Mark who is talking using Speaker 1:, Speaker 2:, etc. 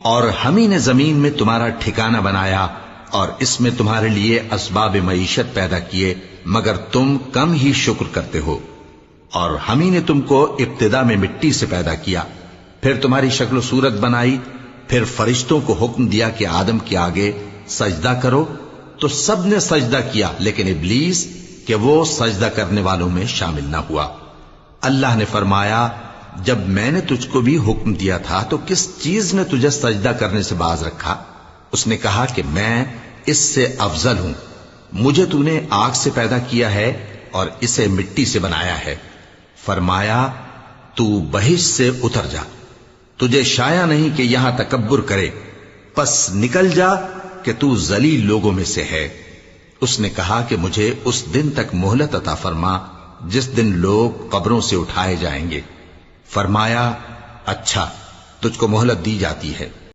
Speaker 1: اور ہم ہی نے زمین میں تمہارا ٹھکانہ بنایا اور اس میں تمہارے لیے اسباب معیشت پیدا کیے، مگر تم کم ہی شکر کرتے ہو۔ اور ہم ہی نے تم کو ابتدا میں مٹی سے پیدا کیا، پھر تمہاری شکل و صورت بنائی، پھر فرشتوں کو حکم دیا کہ آدم کے آگے سجدہ کرو، تو سب نے سجدہ کیا لیکن ابلیس کہ وہ سجدہ کرنے والوں میں شامل نہ ہوا۔ اللہ نے فرمایا، جب میں نے تجھ کو بھی حکم دیا تھا تو کس چیز نے تجھے سجدہ کرنے سے باز رکھا؟ اس نے کہا کہ میں اس سے افضل ہوں، مجھے تو نے آگ سے پیدا کیا ہے اور اسے مٹی سے بنایا ہے۔ فرمایا، تو بہشت سے اتر جا، تجھے شایع نہیں کہ یہاں تکبر کرے، پس نکل جا کہ تو ذلیل لوگوں میں سے ہے۔ اس نے کہا کہ مجھے اس دن تک مہلت عطا فرما جس دن لوگ قبروں سے اٹھائے جائیں گے۔ فرمایا، اچھا، تجھ کو مہلت دی جاتی ہے۔